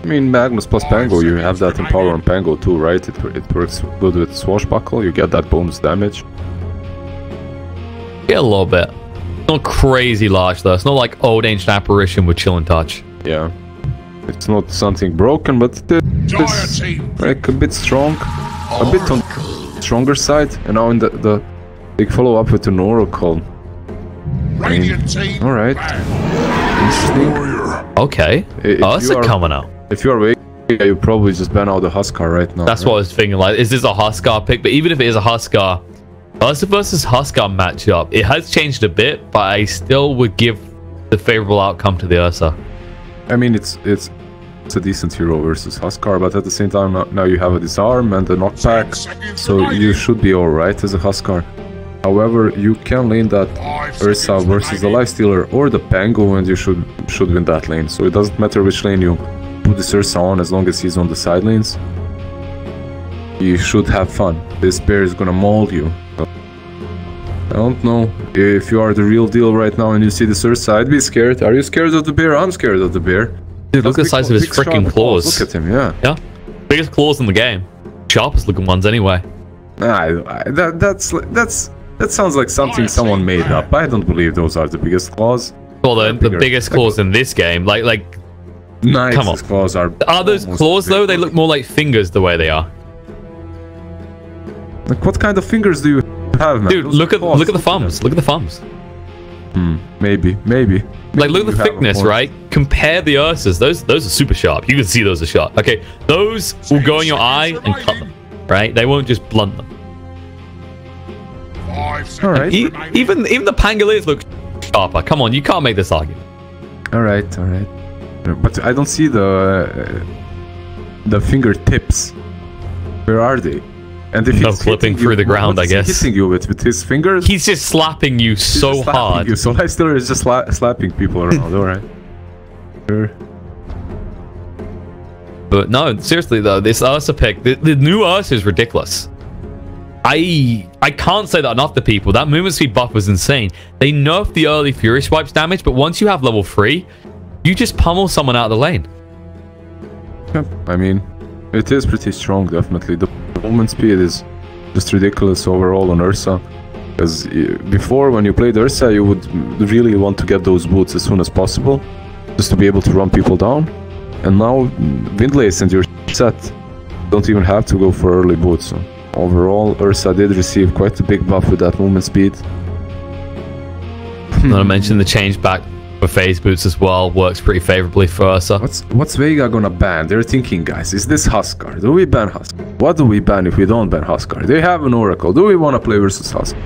mean, Magnus plus Pango, you have that in power on Pango too, right? It works good with Swashbuckle, you get that bonus damage. Yeah, a little bit. Not crazy large though. It's not like old ancient apparition with chill and touch. Yeah. It's not something broken, but it's like a bit strong. A bit on the stronger side. And now in the big follow-up with an Oracle. Alright. Interesting. Okay. Ursa coming out. If you are Vega, you probably just ban out the Huskar right now. That's what I was thinking. Like, is this a Huskar pick? But even if it is a Huskar, Ursa versus Huskar matchup, it has changed a bit, but I still would give the favorable outcome to the Ursa. I mean, it's a decent hero versus Huskar, but at the same time, now you have a disarm and a knockback, so you should be alright as a Huskar. However, you can lane that Ursa versus the Lifestealer or the Pango, and you should win that lane. So it doesn't matter which lane you put this Ursa on, as long as he's on the side lanes. You should have fun. This bear is gonna maul you. I don't know if you are the real deal right now and you see this Ursa, I'd be scared. Are you scared of the bear? I'm scared of the bear. Dude, look at the size of his freaking claws. Look at him, yeah. Yeah, biggest claws in the game. Sharpest looking ones anyway. That sounds like something someone made up. I don't believe those are the biggest claws. Well, the biggest claws in this game, like nice. Come on. Claws are those claws though? They look more like fingers the way they are. Like, what kind of fingers do you have, man? Dude, look at the thumbs. Look at the thumbs. Maybe. Like, look at the thickness, right? Compare the Ursas. Those are super sharp. You can see those are sharp. Okay, those will go in your eye and cut them, right? They won't just blunt them. All right. Even the pangoliers look sharper. Come on, you can't make this argument. All right. But I don't see the fingertips. Where are they? And if he's flipping through the ground, I guess. Hitting you with his fingers? He's just slapping you so hard. So Lifestealer is just slapping people around. All right. Sure. But no, seriously though, this Ursa pick, the new Ursa is ridiculous. I can't say that enough to people. That movement speed buff was insane. They nerfed the early Fury Swipes damage, but once you have level 3, you just pummel someone out of the lane. Yeah, I mean, it is pretty strong, definitely. The movement speed is just ridiculous overall on Ursa. Because before, when you played Ursa, you would really want to get those boots as soon as possible, just to be able to run people down. And now, Windlace and you're set. Don't even have to go for early boots. So overall, Ursa did receive quite a big buff with that movement speed. Not to mention the change back for phase boots as well works pretty favorably for Ursa. What's Vega gonna ban? They're thinking, guys, is this Huskar? Do we ban Huskar? What do we ban if we don't ban Huskar? They have an Oracle. Do we want to play versus Huskar?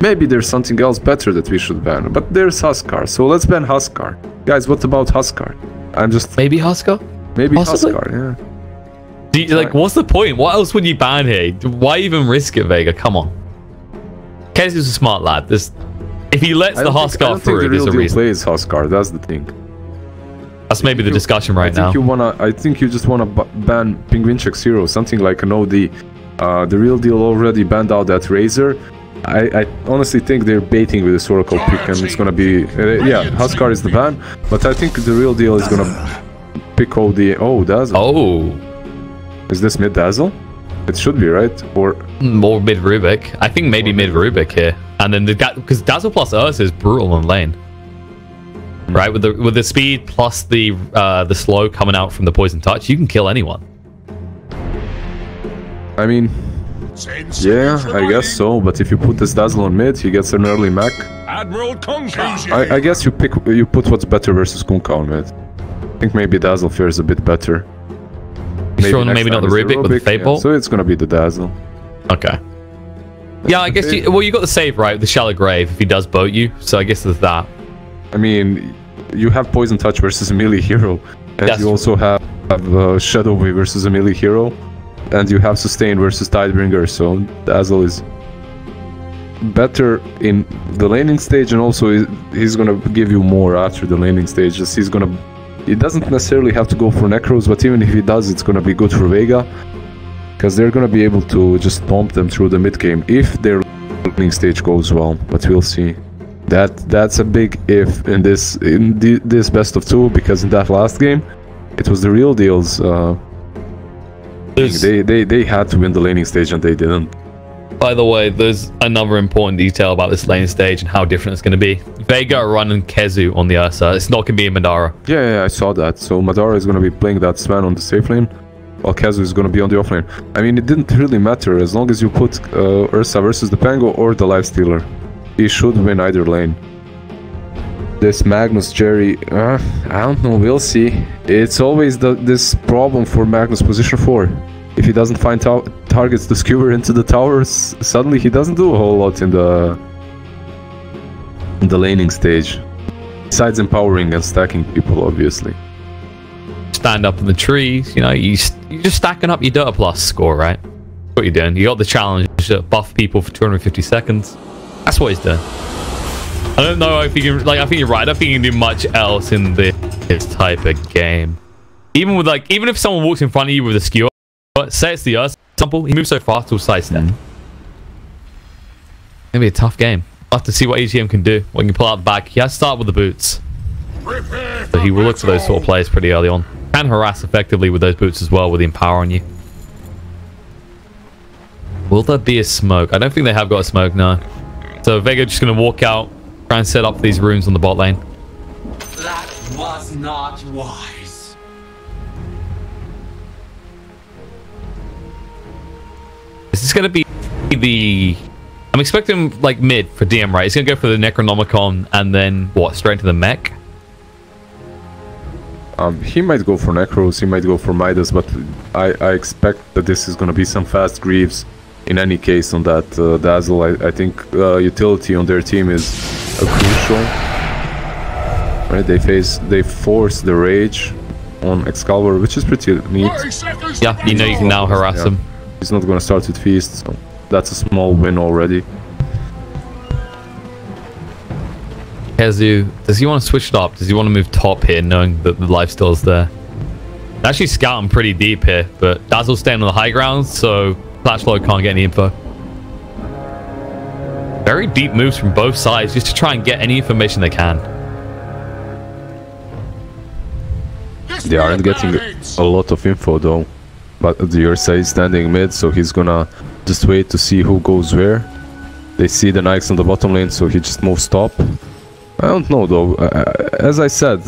Maybe there's something else better that we should ban, but there's Huskar, so let's ban Huskar. Guys, what about Huskar? I'm just... Maybe Huskar? Maybe Huskar, yeah. Like, what's the point? What else would you ban here? Why even risk it, Vega? Come on. Kez is a smart lad. If he lets the Huskar through, there's a reason. Plays Huskar, that's the thing. That's maybe the discussion right now. I think you just wanna ban Penguincheck's hero, something like an OD. The real deal already banned out that Razor. I honestly think they're baiting with this Oracle pick, and it's gonna be yeah, Huskar is the ban, but I think the real deal is gonna pick OD. Oh, Dazzle. Oh. Is this mid Dazzle? It should be, right? Or more mid Rubik. I think maybe mid Rubik here. And then because Dazzle plus Ursa is brutal on lane, right? With the speed plus the slow coming out from the poison touch, you can kill anyone. I mean, yeah, I guess so. But if you put this Dazzle on mid, he gets an early mech. I guess you put what's better versus Kunkka on mid. I think maybe Dazzle fares a bit better. Maybe not the Rubik, but the Fate Bolt? Yeah, so it's gonna be the Dazzle. Okay. Yeah, I guess you got the save, right? The Shallow Grave, if he does boat you. So I guess there's that. I mean, you have Poison Touch versus a melee hero. And you also have Shadow Wave versus a melee hero. And you have Sustain versus Tidebringer. So Dazzle is better in the laning stage. And also he's gonna give you more after the laning stage. Just he doesn't necessarily have to go for Necros, but even if he does, it's gonna be good for Vega. Because they're gonna be able to just stomp them through the mid game if their laning stage goes well. But we'll see. That's a big if in this best of 2, because in that last game, It was the real DeaL's. They had to win the laning stage and they didn't. By the way, there's another important detail about this lane stage and how different it's going to be. Vega are running Kezu on the Ursa. It's not going to be a Madara. Yeah, I saw that. So Madara is going to be playing that Sven on the safe lane, while Kezu is going to be on the off lane. I mean, it didn't really matter as long as you put Ursa versus the Pango or the Lifestealer. He should win either lane. This Magnus Jerry, I don't know, we'll see. It's always this problem for Magnus position 4. If he doesn't find targets to skewer into the towers, suddenly he doesn't do a whole lot in the laning stage. Besides empowering and stacking people, obviously. Stand up in the trees, you know, you're just stacking up your Dota Plus score, right? That's what you're doing. You got the challenge to buff people for 250 seconds. That's what he's doing. I don't know if you can, like, I think you're right. I don't think you can do much else in this type of game. Even if someone walks in front of you with a skewer, say it's the Earth example, he moves so fast to sidestep. Gonna be a tough game. We'll have to see what AGM can do. When you pull out the back, he has to start with the boots. So he will look for those sort of players pretty early on. Can harass effectively with those boots as well with the empower on you. Will there be a smoke? I don't think they have got a smoke, no. So Vega just gonna walk out, try and set up these runes on the bot lane. That was not wise. This is going to be the... I'm expecting, like, mid for DM, right? He's going to go for the Necronomicon and then, what, straight into the mech? He might go for Necros, he might go for Midas, but I expect that this is going to be some fast Greaves in any case on that Dazzle. I think utility on their team is crucial. Right, they force the Rage on Excalibur, which is pretty neat. Yeah, you know you can now harass him. He's not gonna start with Feast, so that's a small win already. Kezu, does he want to switch it up? Does he want to move top here, knowing that the lifesteal's there? They're actually scouting pretty deep here, but Dazzle's staying on the high ground, so Flashlow can't get any info. Very deep moves from both sides, just to try and get any information they can. They aren't getting a lot of info though. But the Ursa is standing mid, so he's gonna just wait to see who goes where. They see the Nikes on the bottom lane, so he just moves top. I don't know though. As I said,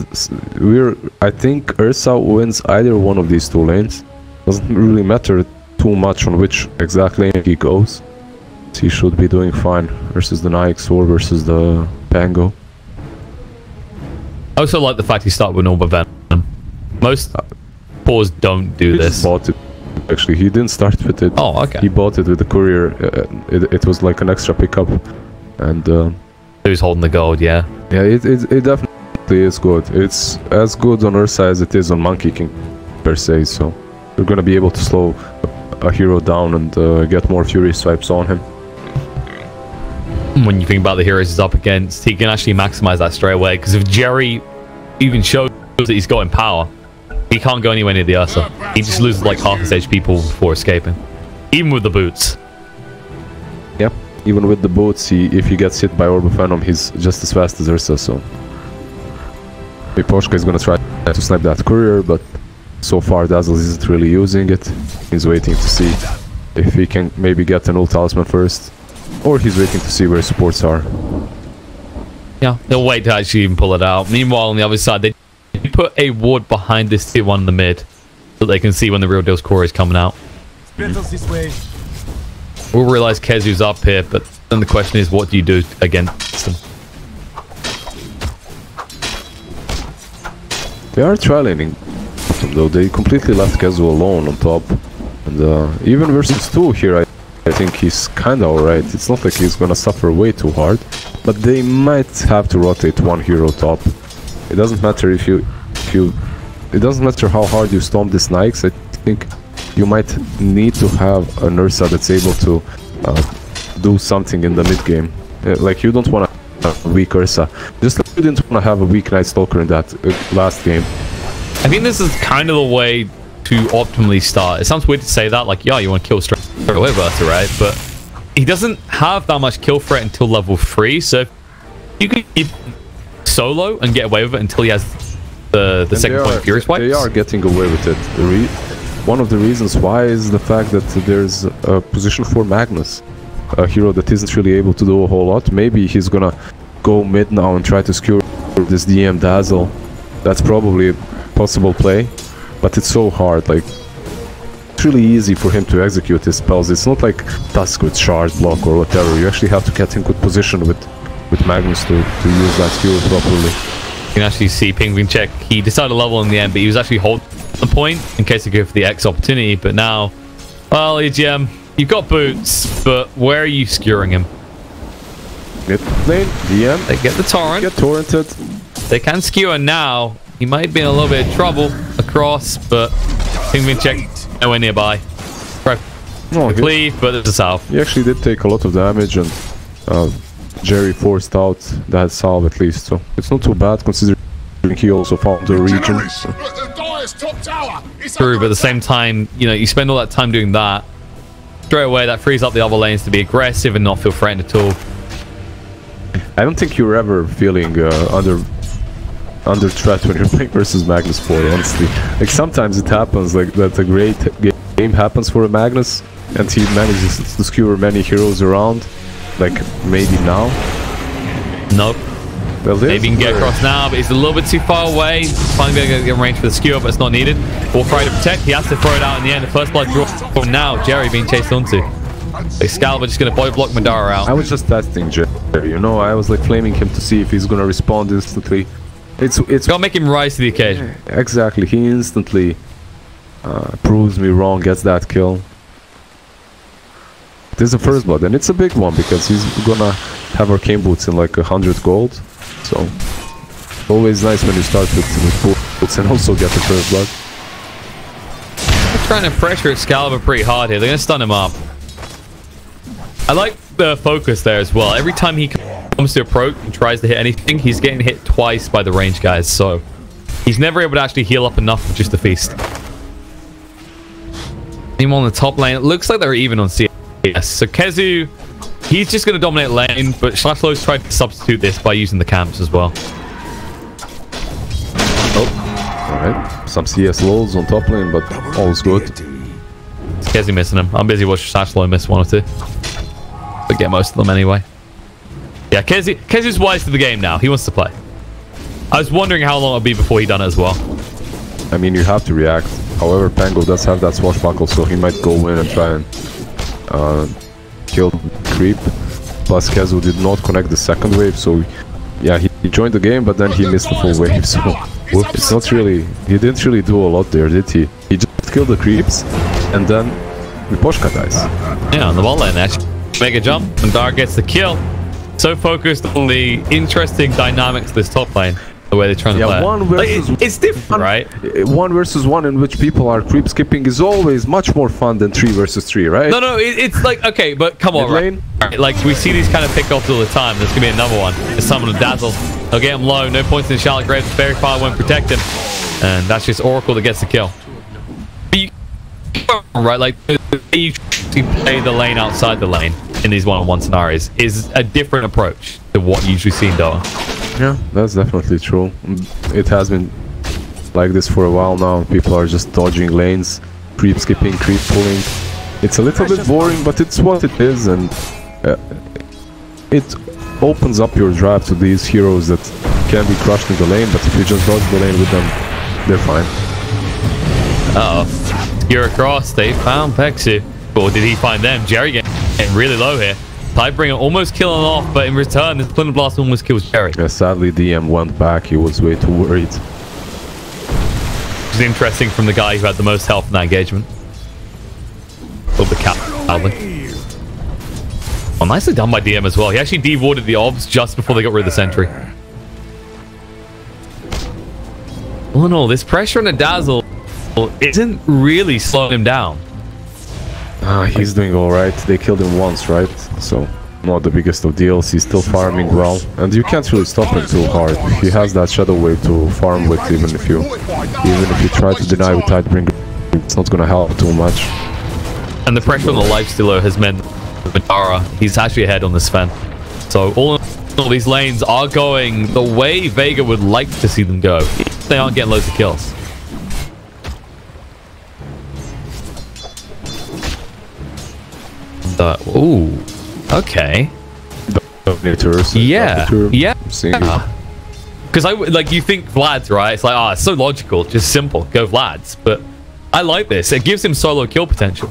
I think Ursa wins either one of these two lanes. Doesn't really matter too much on which exact lane he goes. He should be doing fine versus the Nikes or versus the Pango. I also like the fact he started with Normal Venom. Most Pause don't do this. He bought it. Actually, he didn't start with it. Oh, okay. He bought it with the courier. It was like an extra pickup, and he was holding the gold. Yeah. Yeah, it definitely is good. It's as good on Ursa as it is on Monkey King, per se. So you're gonna be able to slow a hero down and get more Fury swipes on him. When you think about the heroes he's up against, he can actually maximize that straight away. Because if Jerry even shows that he's got in power, he can't go anywhere near the Ursa. He just loses like half his HP pool before escaping. Even with the boots. Yep, even with the boots, if he gets hit by Orb of Venom, he's just as fast as Ursa, so... Miposhka is gonna try to snipe that courier, but so far Dazzle isn't really using it. He's waiting to see if he can maybe get an ult talisman first. Or he's waiting to see where supports are. Yeah, they'll wait to actually even pull it out. Meanwhile, on the other side, they put a ward behind this tier 1 in the mid, so they can see when the real deal's core is coming out. This way. We'll realize Kezu's up here, but then the question is, what do you do against him? They are trialing, though. They completely left Kezu alone on top. And even versus 2 here, I think he's kinda alright. It's not like he's gonna suffer way too hard, but they might have to rotate one hero top. It doesn't matter it doesn't matter how hard you stomp this Nikes. I think you might need to have an Ursa that's able to do something in the mid game. Like, you don't want to have a weak Ursa. Just like you didn't want to have a weak Night Stalker in that last game. I think this is kind of the way to optimally start. It sounds weird to say that, like, yeah, you want to kill straight away Ursa, right? But he doesn't have that much kill threat until level 3, so you can keep solo and get away with it until he has the second point Fury swipes. They are getting away with it. One of the reasons why is the fact that there's a position for Magnus, a hero that isn't really able to do a whole lot. Maybe he's gonna go mid now and try to skewer this DM Dazzle. That's probably a possible play, but it's so hard. Like, it's really easy for him to execute his spells. It's not like Tusk with Shard Block or whatever. You actually have to get in good position with Magnus to use that skill properly. You can actually see Penguin check. He decided to level in the end, but he was actually holding the point in case he go for the X opportunity. But now, well, EGM, you've got boots, but where are you skewering him? Mid lane, DM. They get the torrent. Get torrented. They can skewer now. He might be in a little bit of trouble across, but Penguin check nowhere nearby. No, cleave, but there's a salve. He actually did take a lot of damage, and Jerry forced out that salve at least, so it's not too bad considering he also found the region. True, but at the same time, you know, you spend all that time doing that. Straight away, that frees up the other lanes to be aggressive and not feel threatened at all. I don't think you're ever feeling under threat when you're playing versus Magnus 4, honestly. Like, sometimes it happens, like that a great game happens for a Magnus, and he manages to skewer many heroes around. Like, maybe now? Nope. Well, maybe he can get across now, but he's a little bit too far away. Finally going to get range for the skewer, but it's not needed. Walk right to protect. He has to throw it out in the end. The first blood draw from now. Jerry being chased onto. Excalibur just going to body block Madara out. I was just testing Jerry, you know? I was like flaming him to see if he's going to respond instantly. It's gotta make him rise to the occasion. Exactly. He instantly proves me wrong, gets that kill. This is the first blood, and it's a big one because he's gonna have arcane boots in like 100 gold. So always nice when you start with boots and also get the first blood. They're trying to pressure Excalibur pretty hard here. They're gonna stun him up. I like the focus there as well. Every time he comes to approach and tries to hit anything, he's getting hit twice by the range guys, so he's never able to actually heal up enough for just a feast. Team on the top lane, it looks like they're even on CS. So Kezu, he's just going to dominate lane, but Slashlow's tried to substitute this by using the camps as well. Oh, alright. Some CS lulls on top lane, but all's good. It's Kezu missing him. I'm busy watching Slashlow miss one or two. But get most of them anyway. Yeah, Kezu's wise to the game now. He wants to play. I was wondering how long it'll be before he done it as well. I mean, you have to react. However, Pango does have that swashbuckle, so he might go in and try and kill creep. Plus, Kezu did not connect the second wave, so yeah, he joined the game, but then he missed the full wave. So it's not really. He didn't really do a lot there, did he? He just killed the creeps, and then Miposhka dies. Yeah, on the ball lane, actually. Mega jump, and Dar gets the kill. So focused on the interesting dynamics of this top lane, the way they're trying to play. One versus it's different, right? 1 versus 1 in which people are creep skipping is always much more fun than 3 versus 3, right? No, it's like, okay, but come on, right? Like, we see these kind of pick-offs all the time. There's gonna be another one. It's someone to dazzle. He'll get him low, no points in the Charlotte Grave. Fairy Fire won't protect him. And that's just Oracle that gets the kill. Right, like, you play the lane outside the lane in these one-on-one scenarios is a different approach to what you usually see in Dota. Yeah, that's definitely true. It has been like this for a while now. People are just dodging lanes, creep skipping, creep pulling. It's a little bit boring, but it's what it is, and it opens up your drive to these heroes that can be crushed in the lane, but if you just dodge the lane with them, they're fine. Uh-oh. You're across, they found Pexu. Or did he find them? Jerry getting really low here. Tidebringer almost killing off, but in return, this Splinter Blast almost kills Jerry. Yeah, sadly, DM went back. He was way too worried. It's interesting from the guy who had the most health in that engagement. Of the cap, sadly. Oh, nicely done by DM as well. He actually de-warded the obs just before they got rid of the sentry. Oh no, this pressure on the Dazzle isn't really slowing him down. He's doing alright. They killed him once, right? So, not the biggest of deals. He's still farming well. And you can't really stop him too hard. He has that Shadow Wave to farm with, even if you try to deny with Tidebringer, it's not gonna help too much. And the pressure on the lifestealer has meant Madara, he's actually ahead on this Sven. So all in all, these lanes are going the way Vega would like to see them go. they aren't getting loads of kills. Ooh, okay. Dominators. Yeah, yeah. Because you think Vlad's right. It's like, it's so logical, just simple. Go Vlad's, but I like this. It gives him solo kill potential.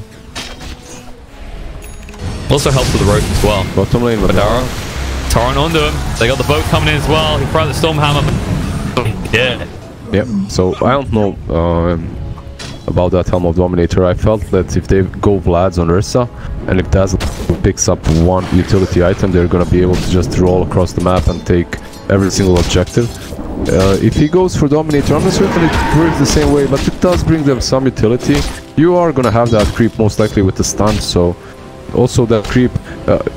Also helps with the rope as well. Bottom lane, Torrent onto him. They got the boat coming in as well. He threw the Stormhammer. Yeah. Yep. So I don't know about that Helm of Dominator. I felt that if they go Vlad's on Ursa, and if Dazzle picks up one utility item, they're gonna be able to just roll across the map and take every single objective. If he goes for Dominator, I'm not certain it works the same way, but it does bring them some utility. You are gonna have that creep most likely with the stun, so also that creep.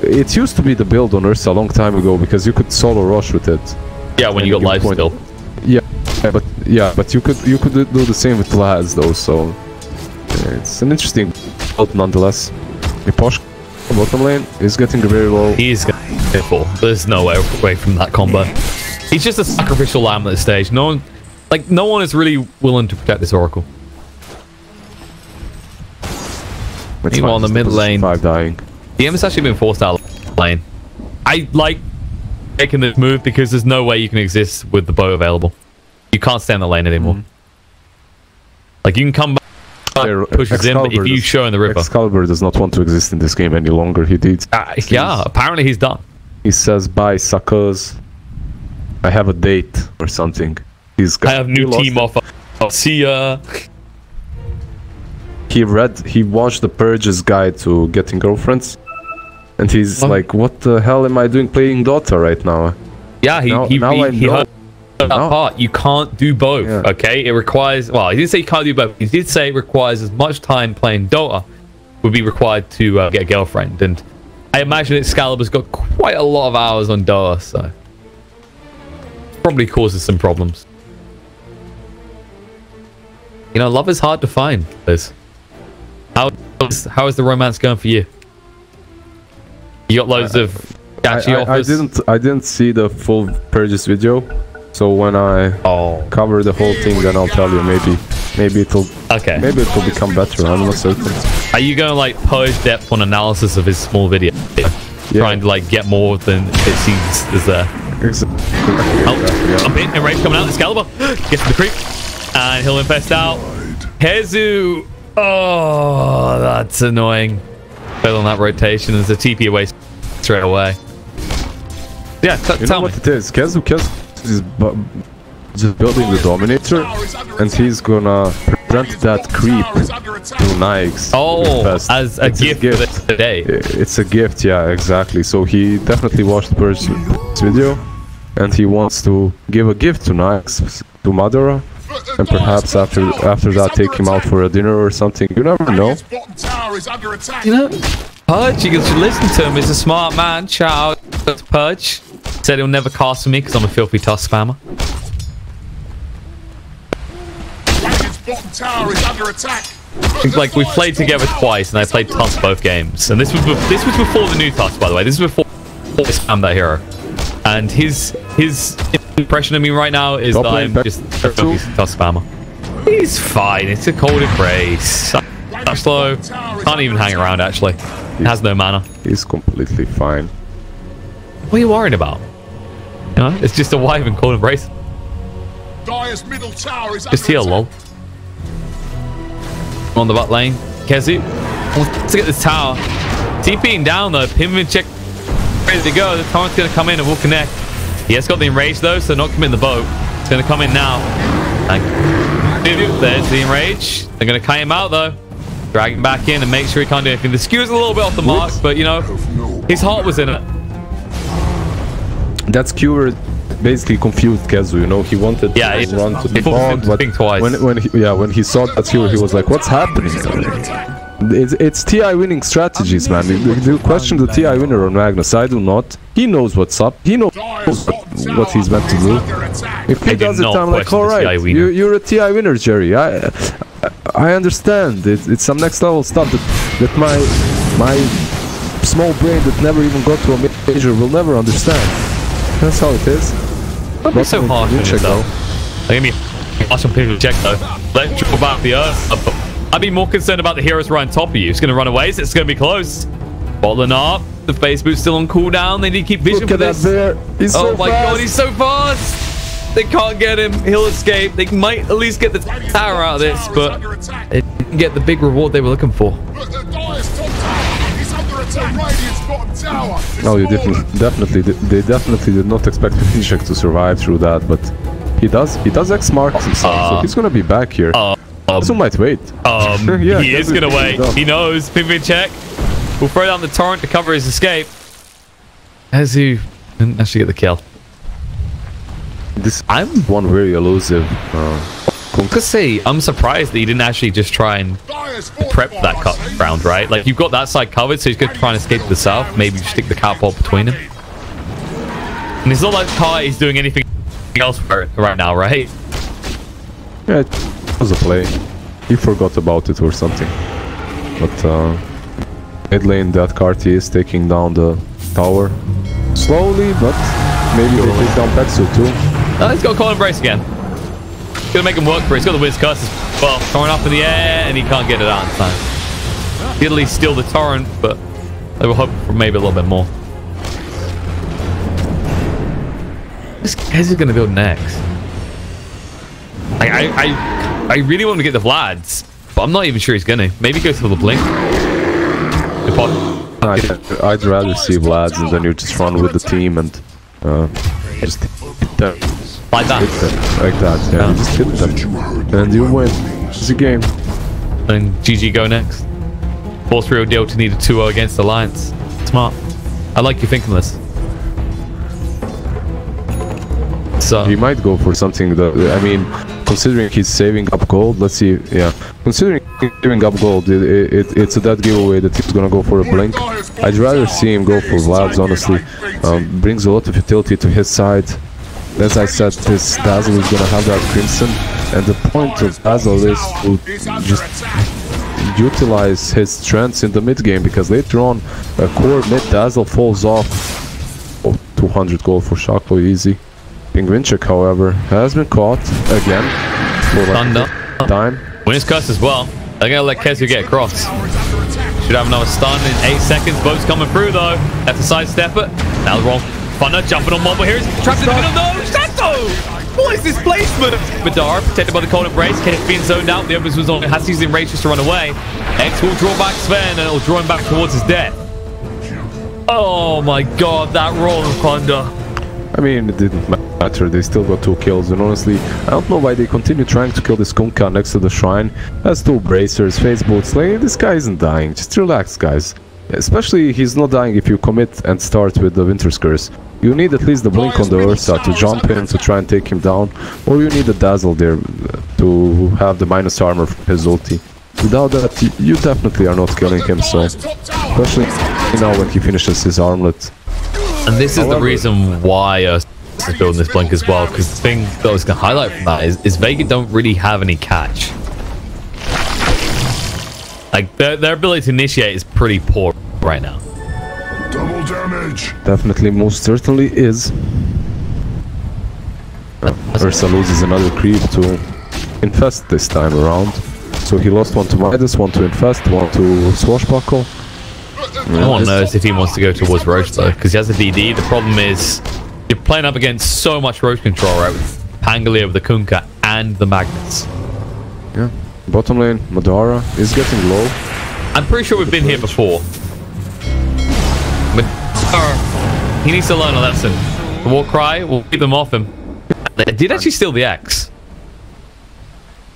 It used to be the build on Ursa a long time ago because you could solo rush with it. Yeah, when you got life still. Yeah, but you could do the same with Vlad's though. So it's an interesting build nonetheless. Miposh bottom lane is getting very low. He's getting careful. There's no way away from that combo. He's just a sacrificial lamb at this stage. No one is really willing to protect this Oracle. Meanwhile, in the mid lane, 5 dying. DM has actually been forced out of lane. I like taking this move because there's no way you can exist with the bow available. You can't stay in the lane anymore. Like, you can come back, pushes in, but if you show in the river. Excalibur does not want to exist in this game any longer. He did. Yeah, apparently he's done. He says, bye, suckers. I have a date or something. I have new team offer. See ya. He watched the Purge's guide to getting girlfriends, and he's like, "What the hell am I doing playing Dota right now?" Yeah, he heard that part. You can't do both. Yeah. Okay, it requires. Well, he didn't say you can't do both. He did say it requires as much time playing Dota would be required to get a girlfriend, and I imagine Excalibur's got quite a lot of hours on Dota, so probably causes some problems. You know, love is hard to find, Liz. How is the romance going for you? You got loads of catchy offers? I didn't see the full Purges video, so when I cover the whole thing, then I'll tell you. Maybe it'll become better. I'm not certain. Are you going to like purge depth on analysis of his small video, trying to like get more than it seems is there? Exactly. Jump in, and Rage coming out. Excalibur gets to the creep, and he'll infest out. Hezu. Oh, that's annoying. Fail on that rotation. There's a TP away straight away. Yeah, you know what it is? Kezu is just building the Dominator, and he's gonna prevent that creep to Nyx. Oh, as a gift for the day. It's a gift, yeah, exactly. So he definitely watched the Purge video, and he wants to give a gift to Nyx, to Madara. And perhaps after that take him out for a dinner or something. You never know. You know, Purge, you should listen to him. He's a smart man. Shout out to Purge. Said he'll never cast for me because I'm a filthy Tusk spammer. Like, we played together twice and I played Tusk both games. And this was before the new Tusk, by the way. This is before I spammed that hero. And his impression of me right now is that I'm just a Tusk spammer. He's fine. It's a cold embrace. That's slow. Can't even hang around, actually. Has no mana. He's completely fine. What are you worrying about? You know, it's just a wave and cold embrace. Just here, lol. On the bot lane. Kezu. Let's get this tower. TPing down, though. Pinwin check. Ready to go. The torrent's going to come in and we'll connect. He has got the enrage though, so not commit the boat. It's going to come in now. There's the enrage. They're going to cut him out though. Drag him back in and make sure he can't do anything. The skew's a little bit off the mark, but you know, his heart was in it. That skewer basically confused Kezu, you know. He wanted to run to the bog, but when he saw that skewer, he was like, "What's happening?" It's TI winning strategies, man. You question the TI winner on Magnus. I do not. He knows what's up. He knows what he's meant to do. If he does it, I'm like, all right, you're a TI winner, Jerry. I understand. It's some next level stuff that my small brain that never even got to a major will never understand. That's how it is. Don't be so harsh on yourself. Like, Watch on people check though. Let's drop back the Earth. I'd be more concerned about the heroes right on top of you. It's going to run away, so it's going to be close. Bottling up. The face boot's still on cooldown. They need to keep vision for this. He's so my god, he's so fast. They can't get him. He'll escape. They might at least get the tower out of this, but they didn't get the big reward they were looking for. No, you they definitely did not expect Vinchek to survive through that, but he does X marks himself, so he's gonna be back here. So might wait. Yeah, he is gonna wait. He knows. Vinchek will throw down the torrent to cover his escape. As he didn't actually get the kill. I'm one very elusive. I'm surprised that he didn't actually just try and prep that cut round, right? Like, you've got that side covered, so he's going to try and escape to the south. Maybe stick the catapult between him. And it's not like Kai is doing anything else for it right now, right? Yeah, it was a play. He forgot about it or something. But mid lane, that Carti is taking down the tower. Slowly, but maybe they take down Pexu too. He's got Coil Embrace again. Gonna make him work for it. He's got the Wiz Curse as well. Throwing up in the air, and he can't get it out in time. He'd at least steal the torrent, but they were hoping for maybe a little bit more. This guy's gonna build next. I really want to get the Vlads, but I'm not even sure he's gonna. Maybe go for the Blink. I'd rather see Vlads, and then you just run with the team and just hit them. Like that. Like that, yeah. You just hit them. And you win. It's a game. And GG go next. Force ReaL DeaL to need a 2-0 against Alliance. Smart. I like you thinking this. So he might go for something that, I mean, considering he's saving up gold, let's see, yeah. Considering he's saving up gold, it's a dead giveaway that he's gonna go for a blink. I'd rather see him go for Vlads, honestly. Brings a lot of utility to his side. As I said, this Dazzle is gonna have that Crimson, and the point of Dazzle is to just utilize his strengths in the mid game, because later on a core mid Dazzle falls off. 200 gold for Shako, easy. Vinchek, however, has been caught again for Thunder time. Wiz Curse as well. They're gonna let Kezu get across. Should have another stun in 8 seconds. Boat's coming through though. Have to sidestep it. Now the wrong. Thunder jumping on Mobile here. He's trapped in the middle. No, Shadow! What is this placement? Madara protected by the Cold Embrace. Kenneth being zoned out. The Opus was on. Has to use the Enrage to run away. X will draw back Sven, and it'll draw him back towards his death. Oh my god, that roll of Thunder. I mean, it didn't matter. They still got 2 kills, and honestly, I don't know why they continue trying to kill this Kunkka next to the shrine. Has 2 bracers, face boots. Like, this guy isn't dying. Just relax, guys. Especially, he's not dying if you commit and start with the Winter's Curse. You need at least the blink on the Ursa to jump in to try and take him down, or you need the Dazzle there to have the minus armor from his ulti. Without that, you definitely are not killing him, so especially now when he finishes his armlet. And this is the reason why is building this blink as well, because the thing that I was going to highlight from that is Vega don't really have any catch. Like, their ability to initiate is pretty poor right now. Double damage. Definitely, most certainly is. Ursa loses another creep to infest this time around. So he lost one to Midas, one to infest, one to swashbuckle. No one knows if he wants to go towards Roche though, because he has a DD. The problem is you're playing up against so much Roche control, right? With Pangolier with the Kunkka and the Magnets. Yeah. Bottom lane, Madara is getting low. I'm pretty sure we've been here before. But he needs to learn a lesson. The War Cry will keep them off him. They did actually steal the X.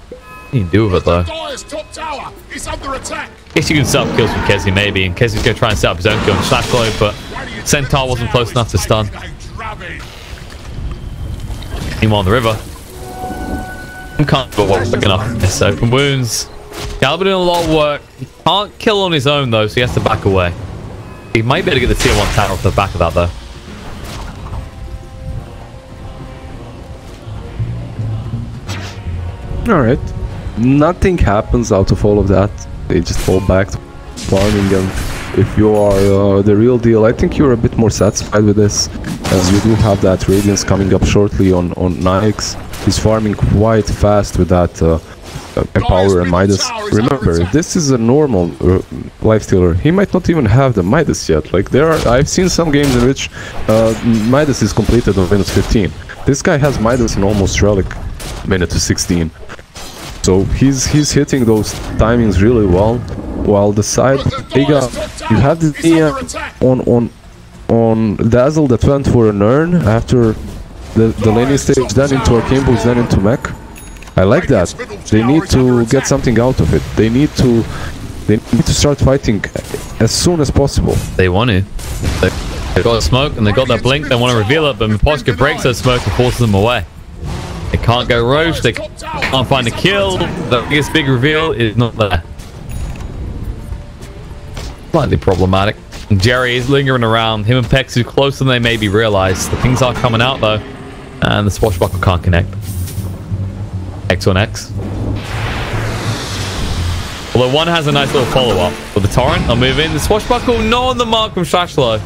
What can you do with it though? Guess you can set up kills from Kezi maybe, and Kezi's going to try and set up his own kill and slash glow, but Centaur wasn't close enough to stun. Meanwhile on the river, can't go big enough. It's open wounds. Galba doing a lot of work. He can't kill on his own though, so he has to back away. He might be able to get the tier 1 tower off the back of that though. Alright. Nothing happens out of all of that. They just fall back to farming, and if you are the real deal, I think you're a bit more satisfied with this, as you do have that Radiance coming up shortly on Nyx. He's farming quite fast with that Empower and Midas. Remember, this is a normal lifestealer. He might not even have the Midas yet. Like I've seen some games in which Midas is completed on minute 15. This guy has Midas in almost Relic minute to 16. So he's hitting those timings really well. While the side Vega, you have the on Dazzle that went for an urn after the laning stage, then into Arcane Boots, then into mech. I like that. They need to get something out of it. They need to start fighting as soon as possible. They want to. They've got a smoke and they've got that blink. They want to reveal it, but Miposhka breaks that smoke and forces them away. They can't go Roche. They can't find a kill. The biggest big reveal is not there. Slightly problematic. Jerry is lingering around. Him and Pexu closer than they maybe realize. The things are coming out though, and the Swashbuckle can't connect. X on X. Although one has a nice little follow-up. But the Torrent, I'll move in. The Swashbuckle, not on the mark from Shashlo.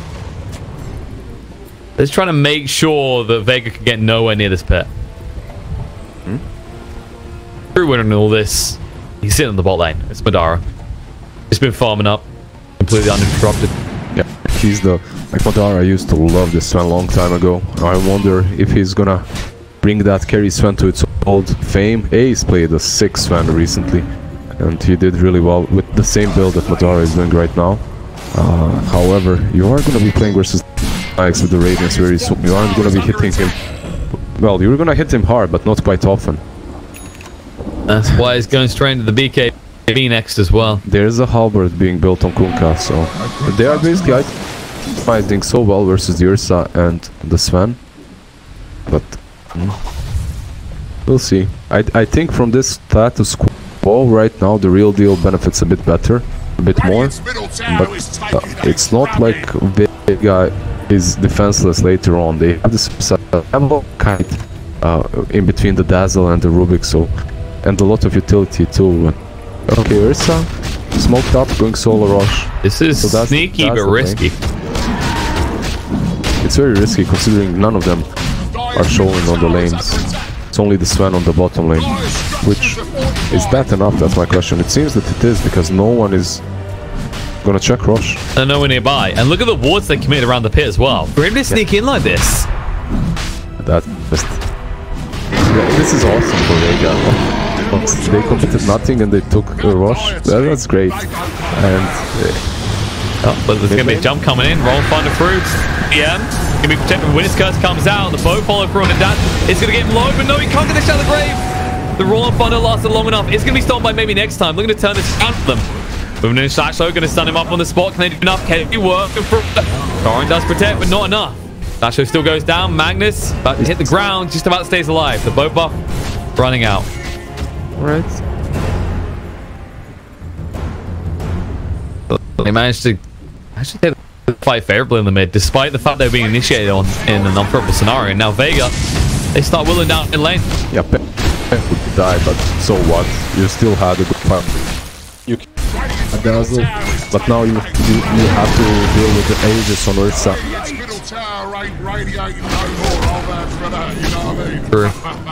They're just trying to make sure that Vega can get nowhere near this pit. True winner in all this. He's sitting in the bot lane. It's Madara. He's been farming up. Completely uninterrupted. Yeah, he's the... Like Madara used to love this Sven a long time ago. I wonder if he's gonna bring that carry Sven to its old fame. Ace played a 6 Sven recently, and he did really well with the same build that Madara is doing right now. However, you are going to be playing versus Ix with the Radiance very soon. You aren't going to be hitting him. Well, you're going to hit him hard, but not quite often. That's why he's going straight into the BKB next as well. There's a halberd being built on Kunkka, so they are basically fighting so well versus the Ursa and the Sven. But we'll see. I think from this status quo right now, the real deal benefits a bit better, a bit more. But it's not like Vega is defenseless later on. They have this kite in between the Dazzle and the Rubik, so and a lot of utility too. Okay, Ursa smoked up, going solo rush. This is so sneaky but risky. It's very risky considering none of them are showing on the lanes. It's only the Sven on the bottom lane. Which, is that enough? That's my question. It seems that it is, because no one is gonna check rush. And nowhere nearby. And look at the wards they committed around the pit as well. For him to sneak in like this. That's just... This is awesome for Vega. They committed nothing and they took a rush. That's great. And... oh, but there's going to be a jump coming in. Roll find the fruits. Yeah. Going to be protected when his curse comes out. The bow follow through on the dash. It's going to get him low, but no, he can't get this out of the grave. The roll and thunder lasted long enough. It's going to be stopped by maybe next time. Looking to turn this around for them. Moving in Shashlo, going to stun him up on the spot. Can they do enough? Can he work? Thorin does protect, but not enough. Shashlo still goes down. Magnus about to hit the ground. Just about stays alive. The bow buff running out. Alright. They managed to take the fight favorably in the mid, despite the fact they're being initiated on in an unfavorable scenario. Now Vega, they start willing down in lane. Yeah, Pep would die, but so what? You still had a good fight. You can a Dazzle, but now you have to deal with the Aegis on Ursa.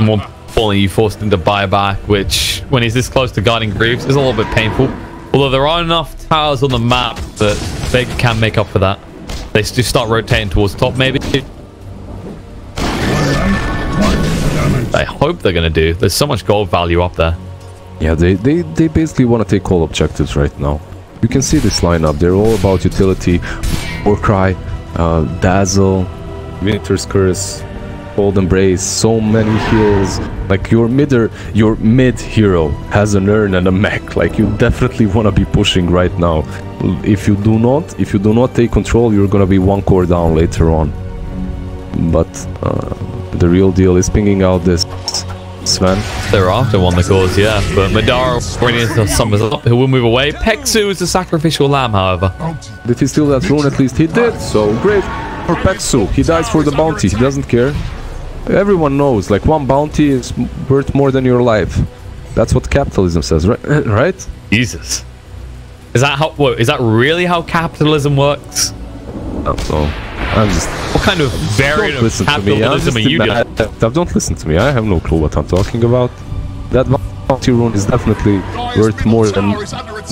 More importantly, you forced him to buy back, which, when he's this close to guarding Greaves, is a little bit painful. Although there are enough towers on the map that Vega can make up for that. They just start rotating towards top, maybe. I hope they're going to do. There's so much gold value up there. Yeah, they basically want to take all objectives right now. You can see this lineup. They're all about utility. Warcry, Dazzle, Winter's Curse, Cold Embrace, so many heals. Like your mid hero has an urn and a mech. Like you definitely want to be pushing right now. If you do not take control, you're gonna be one core down later on. But the real deal is pinging out this Sven. They're after one the cause, yeah. But Madara bringing it to summers up. He will move away. Pexu is the sacrificial lamb, however. Did he steal that rune? At least he did. So great for Pexu. He dies for the bounty. He doesn't care. Everyone knows, like, one bounty is worth more than your life. That's what capitalism says, right? Right? Jesus. Is that how? Whoa, is that really how capitalism works? I don't know. I'm just... What kind of variant of capitalism are you doing? Don't listen to me. I have no clue what I'm talking about. That bounty rune is definitely worth more than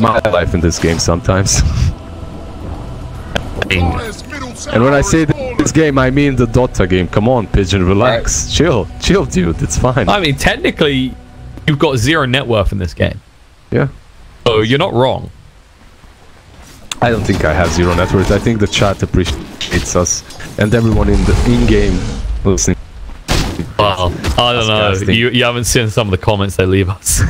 my life in this game sometimes. And when I say this game, I mean the Dota game. Come on, Pigeon, relax. Chill, dude. It's fine. I mean, technically, you've got 0 net worth in this game. Yeah. So you're not wrong. I don't think I have 0 net worth. I think the chat appreciates us and everyone in the in-game listening. Well, I don't know. You haven't seen some of the comments they leave us.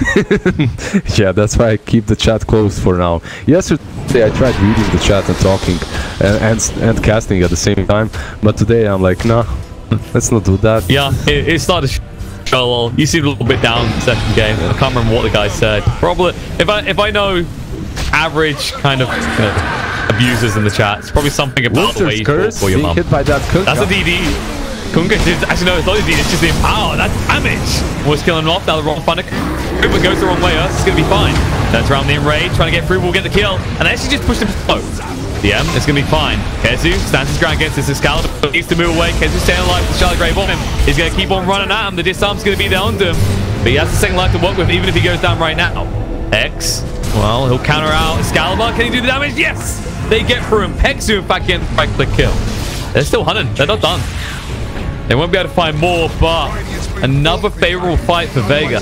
Yeah, that's why I keep the chat closed for now. Yesterday I tried reading the chat and talking and casting at the same time, but today I'm like, nah, let's not do that. Yeah, it started to show. You seemed a little bit down the second game. I can't remember what the guy said. Probably, if I know average kind of abusers in the chat, it's probably something about the way you talk for your mum. Hit by that Kunkka. That's a DD. Kunkka did, actually no, it's not a DD, it's just the power. That's damage. Was killing him off. Now the wrong thunder. If it goes the wrong way, it's gonna be fine. Turns around the enrage, trying to get through, will get the kill, and they actually just pushed him slow. DM, it's gonna be fine. Kezu stands his ground against this Excalibur, needs to move away. Kezu staying alive with Charlie Grave on him. He's gonna keep on running at him. The disarm's gonna be there under him, but he has the second life to work with, even if he goes down right now. X, well, he'll counter out Excalibur. Can he do the damage? Yes! They get through him. Pexu, in fact, getting right click kill. They're still hunting. They're not done. They won't be able to find more, but another favorable fight for Vega.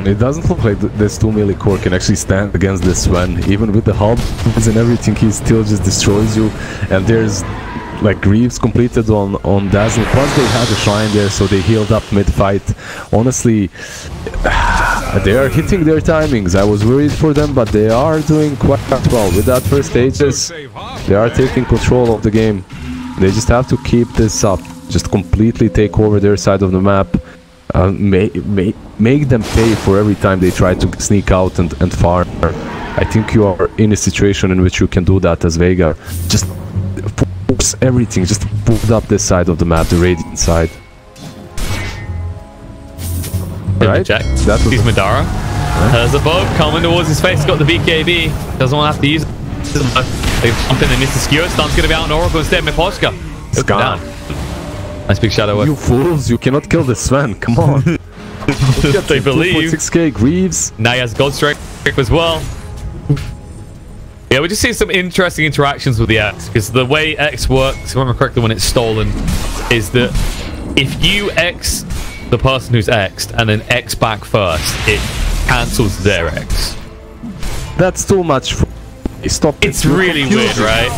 It doesn't look like this 2 melee core can actually stand against this Sven. Even with the hubs and everything, he still just destroys you. And there's like Greaves completed on Dazzle. Plus they had a shrine there, so they healed up mid-fight. Honestly, they are hitting their timings. I was worried for them, but they are doing quite well. With that first stages, they are taking control of the game. They just have to keep this up. Just completely take over their side of the map. Make them pay for every time they try to sneak out and farm. I think you are in a situation in which you can do that as Vega. Just force everything. Just put up this side of the map, the Radiant side. Right? That was Madara. There's a boat coming towards his face. Got the BKB. Doesn't want to have to use it. They jump in and miss the skewer. Stun's going to be out on Oracle instead. Miposhka. It's gone. Nice big shadow. You fools, you cannot kill this Sven, come on. They believe. 2.6k Greaves. Now he has God Strike as well. Yeah, we just see some interesting interactions with the X, because the way X works, if I remember correctly, when it's stolen, is that if you X the person who's X'd and then X back first, it cancels their X. That's too much for... Stop. It's really weird, right?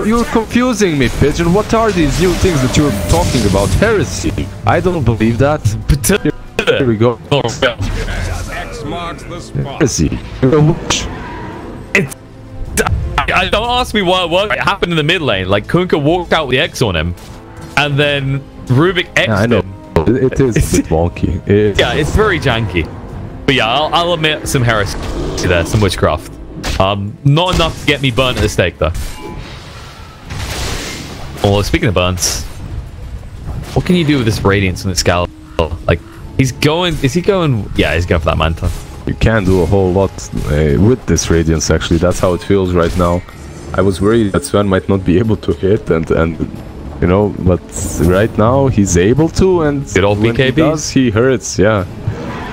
You're confusing me, Pigeon. What are these new things that you're talking about? Heresy. I don't believe that. Here we go. Heresy. Don't ask me what happened in the mid lane. Like, Kunkka walked out with the X on him, and then Rubik X'd I know. It is a bit wonky. Yeah, it's very janky. But yeah, I'll admit some heresy there, some witchcraft. Not enough to get me burnt at the stake, though. Well, speaking of burns, what can you do with this Radiance and Excalibur? Like, he's going... Is he going... Yeah, he's going for that Manta. You can do a whole lot with this Radiance, actually. That's how it feels right now. I was worried that Sven might not be able to hit, and you know, but right now he's able to, and when he does, he hurts, yeah.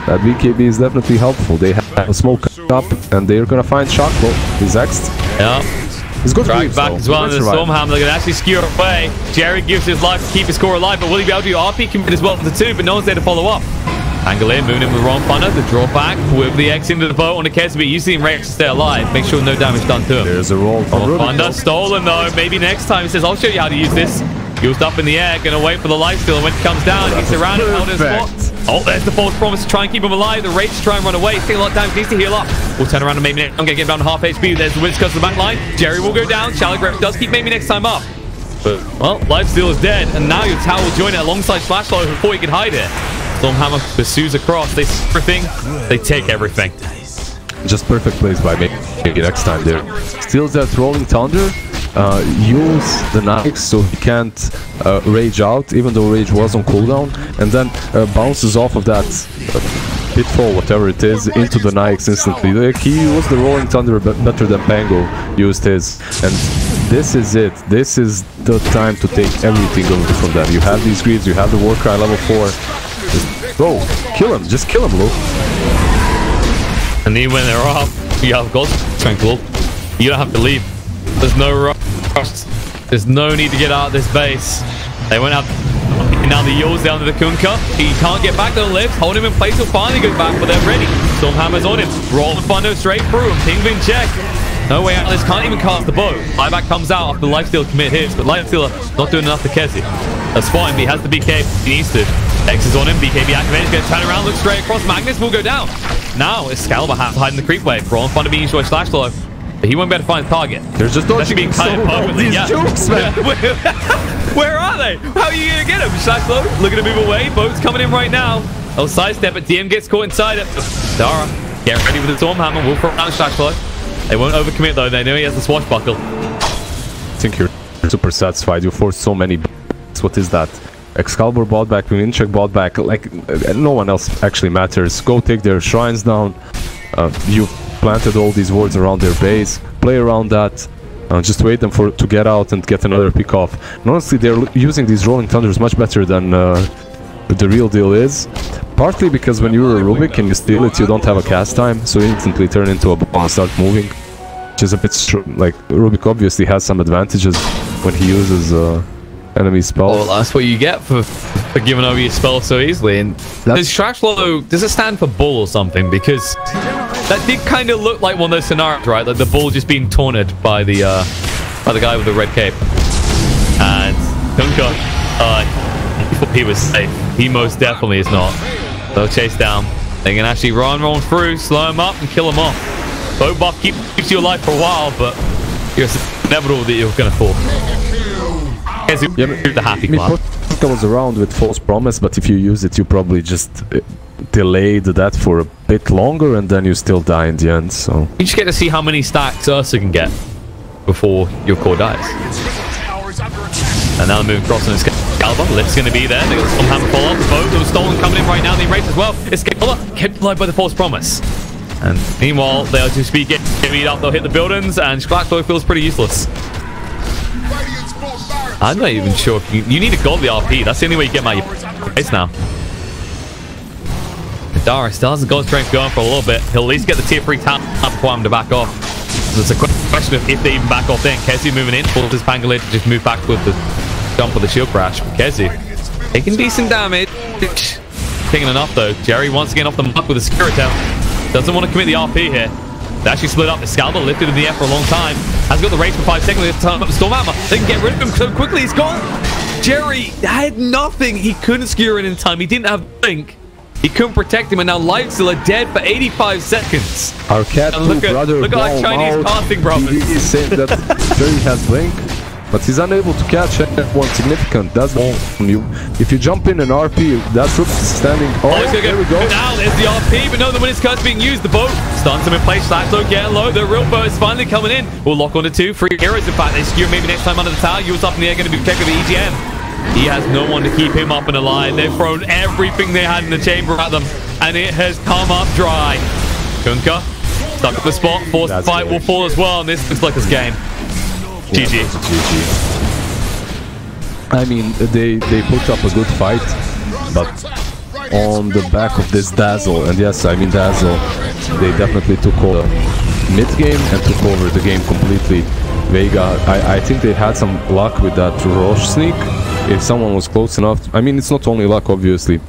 That BKB is definitely helpful. They have a smoke up, and they're gonna find Shockbolt. He's next. Yeah. He's good back as well in the Stormhammer. They're gonna actually skewer away. Jerry gives his life to keep his core alive, but will he be able to do RP commit as well for the 2? But no one's there to follow up. Angle in, moving in with the wrong thunder. The draw back with the X into the boat on the Kesby. Using Rage to stay alive. Make sure no damage done to him. There's a roll from Thunder. Stolen though. Maybe next time he says, I'll show you how to use this. Used up in the air, gonna wait for the lifesteal, and when it comes down, he's surrounded, held in spot. Oh, there's the false promise to try and keep him alive. The Rage to try and run away. He's taking a lot of damage, needs to heal up. We'll turn around and maybe I'm gonna get down to half HP. There's the Wiz cuts the back line. Jerry will go down. Shalagrep does keep maybe next time up. But, well, lifesteal is dead, and now your tower will join it alongside Flashflow before he can hide it. Stormhammer pursues across. They see everything. They take everything. Just perfect plays by making it next time there. Steals that Rolling Thunder. Use the Nyx so he can't rage out, even though rage was on cooldown, and then bounces off of that pitfall, whatever it is, into the Nyx instantly. Like, he used the Rolling Thunder better than Pango used his, and this is it. This is the time to take everything over from them. You have these greaves, you have the war cry level 4. Just go, kill him, just kill him, Lou. And then when they're up, you have gold strength, Lou. You don't have to leave. There's no rush. There's no need to get out of this base. They won't have... Now the Yul's down to the Kunkka. He can't get back to the lift. Hold him in place. He'll finally go back, but they're ready. Stormhammer's on him. Roll the Thunder straight through him. Pingvin check. No way out of this. Can't even cast the bow. Buyback comes out after the Lifesteal commit hits, but Lifesteal not doing enough to Kezi. That's fine, but he has the BK. He needs to. X is on him. BKB activated. He's going to turn around, look straight across. Magnus will go down. Now Excalibur hiding the creep wave. Roll Thunder being short slash low. But he won't be able to find the target. They're just dodging being so perfectly. these jokes, man. Where are they? How are you going to get him? Slash low. Looking to move away. Boat's coming in right now. Oh, sidestep, but DM gets caught inside it. Dara, get ready with the Stormhammer. We'll throw around Slash low. They won't overcommit though. They know he has the swashbuckle. I think you're super satisfied. You forced so many. What is that? Excalibur bought back, Check bought back. Like no one else actually matters. Go take their shrines down. You planted all these wards around their base. Play around that. Just wait them to get out and get another pick off. And honestly, they're using these rolling thunders much better than the real deal is. Partly because when you're a Rubik and you steal it, you don't have a cast time, so you instantly turn into a ball and start moving. Which is a bit like Rubik obviously has some advantages when he uses enemy spells. Well, that's what you get for giving over your spell so easily. And does Shrashlow, does it stand for bull or something? Because that did kind of look like one of those scenarios, right? Like the bull just being taunted by the guy with the red cape. And Kunkka, he thought he was safe. He most definitely is not. They'll chase down. They can actually run through, slow him up, and kill him off. Bow buff keeps you alive for a while, but it's inevitable that you're going to fall. Yeah, the happy clap. Kunkka was around with False Promise, but if you use it, you probably just delayed that for a bit longer, and then you still die in the end. So you just get to see how many stacks Ursa can get before your core dies. And now they're moving across on Excalibur. Lift's going to be there. They got some hammer follow up. The boat that was stolen coming in right now. The race as well. Excalibur kept alive by the False Promise. And meanwhile, they'll just be getting beat up. They'll hit the buildings, and Squadron feels pretty useless. I'm not even sure if you need to gold the RP. That's the only way you get my base now. Dara still has the gold strength going for a little bit. He'll at least get the tier 3 talent before him to back off. So it's a question of if they even back off then. Kezi moving in. Pulls his Pangolin to just move back with the jump with the shield crash. Kezi taking decent damage. Taking enough though. Jerry once again off the mark with a secure attempt. Doesn't want to commit the RP here. They actually split up. The Excalibur lifted in the air for a long time. Has got the race for 5 seconds. They have to turn up the Stormhammer. They can get rid of him so quickly. He's gone. Jerry had nothing. He couldn't skewer in time. He didn't have Blink. He couldn't protect him, and now Lifesteal are dead for 85 seconds. Our cat brother, look at our Chinese casting brothers. He's saying that Jerry has Blink, but he's unable to catch anyone significant. That's from you. If you jump in an RP, that troop is standing. Oh, there we go. Now there's the RP, but no, the Winner's Curse being used. The boat stuns him in place. Slash low, get low. The real boat is finally coming in. We'll lock onto 2 free heroes. In fact, they skew maybe next time under the tower. Yule's up in the air, going to be checked with the EGM. He has no one to keep him up and alive. They've thrown everything they had in the chamber at them, and it has come up dry. Kunkka stuck at the spot. Forced fight will fall as well, and this looks like this game. Yeah, GG. I mean, they put up a good fight, but on the back of this Dazzle, and yes, I mean Dazzle, they definitely took over mid-game and took over the game completely. Vega, I think they had some luck with that Roche sneak. If someone was close enough, I mean, it's not only luck, obviously.